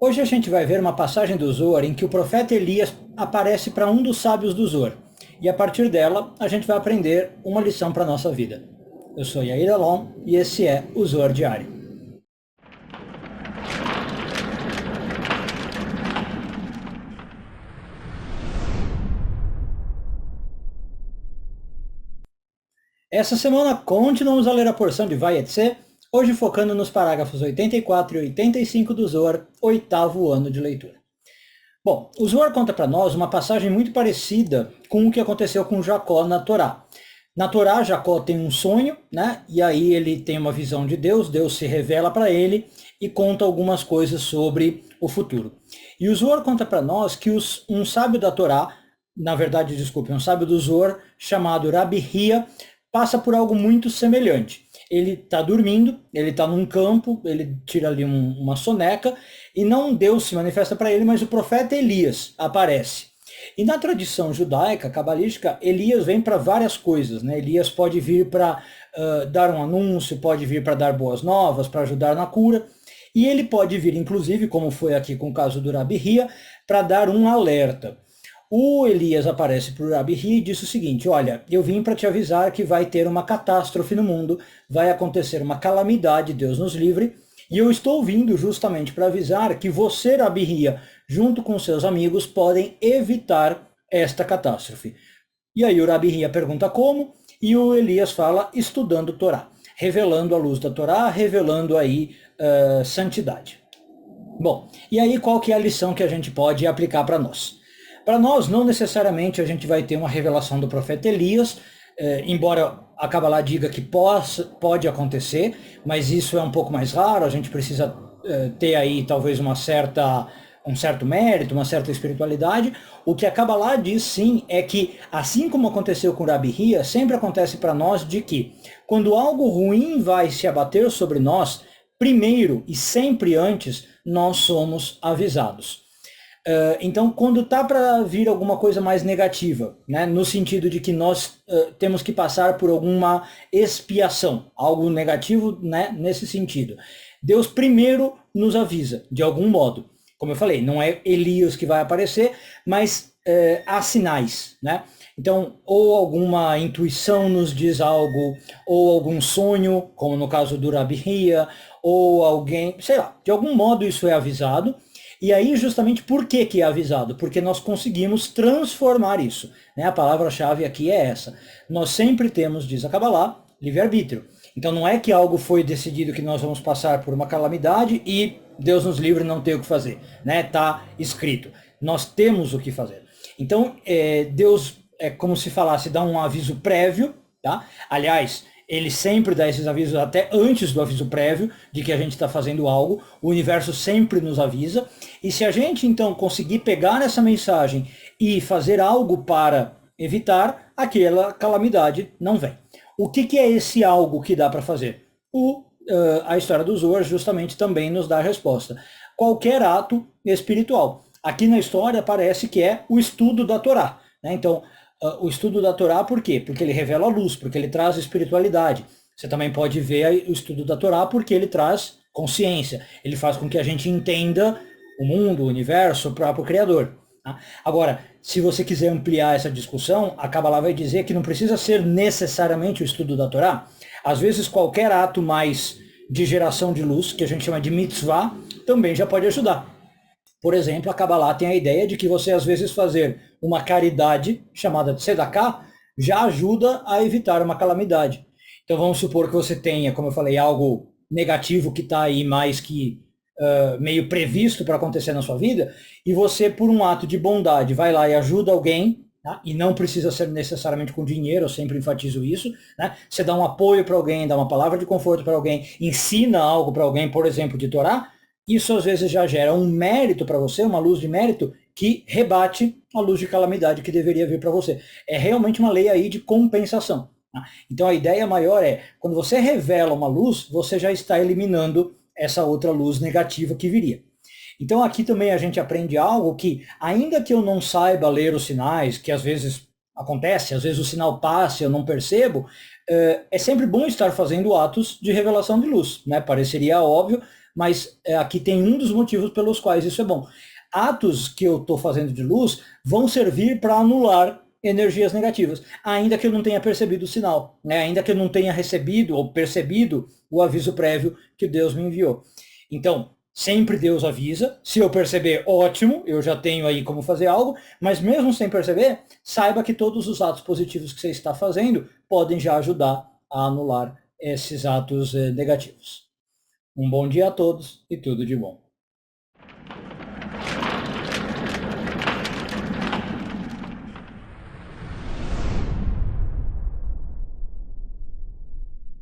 Hoje a gente vai ver uma passagem do Zohar em que o profeta Elias aparece para um dos sábios do Zohar. E a partir dela, a gente vai aprender uma lição para a nossa vida. Eu sou Yair Alon e esse é o Zohar Diário. Essa semana continuamos a ler a porção de Vayetze, hoje focando nos parágrafos 84 e 85 do Zohar, oitavo ano de leitura. Bom, o Zohar conta para nós uma passagem muito parecida com o que aconteceu com Jacó na Torá. Na Torá, Jacó tem um sonho, né? E aí ele tem uma visão de Deus, Deus se revela para ele e conta algumas coisas sobre o futuro. E o Zohar conta para nós que um sábio da Torá, na verdade, desculpe, um sábio do Zohar, chamado Rabi Hia, passa por algo muito semelhante. Ele está dormindo, ele está num campo, ele tira ali uma soneca, e não Deus se manifesta para ele, mas o profeta Elias aparece. E na tradição judaica, cabalística, Elias vem para várias coisas, né? Elias pode vir para dar um anúncio, pode vir para dar boas novas, para ajudar na cura, e ele pode vir, inclusive, como foi aqui com o caso do Rabi Hia, para dar um alerta. O Elias aparece para o Rabi Hia e diz o seguinte: olha, eu vim para te avisar que vai ter uma catástrofe no mundo, vai acontecer uma calamidade, Deus nos livre, e eu estou vindo justamente para avisar que você, Rabi Hia, junto com seus amigos, podem evitar esta catástrofe. E aí o Rabi Hia pergunta como, e o Elias fala estudando Torá, revelando a luz da Torá, revelando aí santidade. Bom, e aí qual que é a lição que a gente pode aplicar para nós? Para nós, não necessariamente a gente vai ter uma revelação do profeta Elias, embora a Kabbalah diga que pode acontecer, mas isso é um pouco mais raro, a gente precisa ter aí talvez um certo mérito, uma certa espiritualidade. O que a Kabbalah diz sim é que, assim como aconteceu com Rabi Hia, sempre acontece para nós de que, quando algo ruim vai se abater sobre nós, primeiro e sempre antes, nós somos avisados. Então, quando está para vir alguma coisa mais negativa, né, no sentido de que nós temos que passar por alguma expiação, algo negativo, né, nesse sentido, Deus primeiro nos avisa, de algum modo. Como eu falei, não é Elias que vai aparecer, mas há sinais, né? Então, ou alguma intuição nos diz algo, ou algum sonho, como no caso do Rabi Hia, ou alguém, sei lá, de algum modo isso é avisado. E aí, justamente, por que é avisado? Porque nós conseguimos transformar isso, né? A palavra-chave aqui é essa. Nós sempre temos, diz a Kabbalah, livre-arbítrio. Então não é que algo foi decidido que nós vamos passar por uma calamidade e Deus nos livre, não tem o que fazer, né? Tá escrito. Nós temos o que fazer. Então, Deus, é como se falasse, dá um aviso prévio, tá? Aliás, ele sempre dá esses avisos até antes do aviso prévio de que a gente está fazendo algo. O universo sempre nos avisa. E se a gente, então, conseguir pegar essa mensagem e fazer algo para evitar, aquela calamidade não vem. O que é esse algo que dá para fazer? A história do Zohar justamente também nos dá a resposta. Qualquer ato espiritual. Aqui na história parece que é o estudo da Torá, né? Então, o estudo da Torá, por quê? Porque ele revela a luz, porque ele traz espiritualidade. Você também pode ver o estudo da Torá porque ele traz consciência. Ele faz com que a gente entenda o mundo, o universo, o próprio Criador. Tá? Agora, se você quiser ampliar essa discussão, a Kabbalah vai dizer que não precisa ser necessariamente o estudo da Torá. Às vezes, qualquer ato mais de geração de luz, que a gente chama de mitzvah, também já pode ajudar. Por exemplo, a Kabbalah tem a ideia de que você, às vezes, fazer uma caridade, chamada de tzedakah, já ajuda a evitar uma calamidade. Então, vamos supor que você tenha, como eu falei, algo negativo que está aí mais que meio previsto para acontecer na sua vida, e você, por um ato de bondade, vai lá e ajuda alguém, tá? E não precisa ser necessariamente com dinheiro, eu sempre enfatizo isso, né? Você dá um apoio para alguém, dá uma palavra de conforto para alguém, ensina algo para alguém, por exemplo, de Torá, isso às vezes já gera um mérito para você, uma luz de mérito, que rebate a luz de calamidade que deveria vir para você. É realmente uma lei aí de compensação. Tá? Então a ideia maior é, quando você revela uma luz, você já está eliminando essa outra luz negativa que viria. Então aqui também a gente aprende algo que, ainda que eu não saiba ler os sinais, que às vezes acontece, às vezes o sinal passa e eu não percebo, é sempre bom estar fazendo atos de revelação de luz, né? Pareceria óbvio, mas aqui tem um dos motivos pelos quais isso é bom. Atos que eu estou fazendo de luz vão servir para anular energias negativas, ainda que eu não tenha percebido o sinal, né? Ainda que eu não tenha recebido ou percebido o aviso prévio que Deus me enviou. Então, sempre Deus avisa, se eu perceber, ótimo, eu já tenho aí como fazer algo, mas mesmo sem perceber, saiba que todos os atos positivos que você está fazendo podem já ajudar a anular esses atos negativos. Um bom dia a todos e tudo de bom.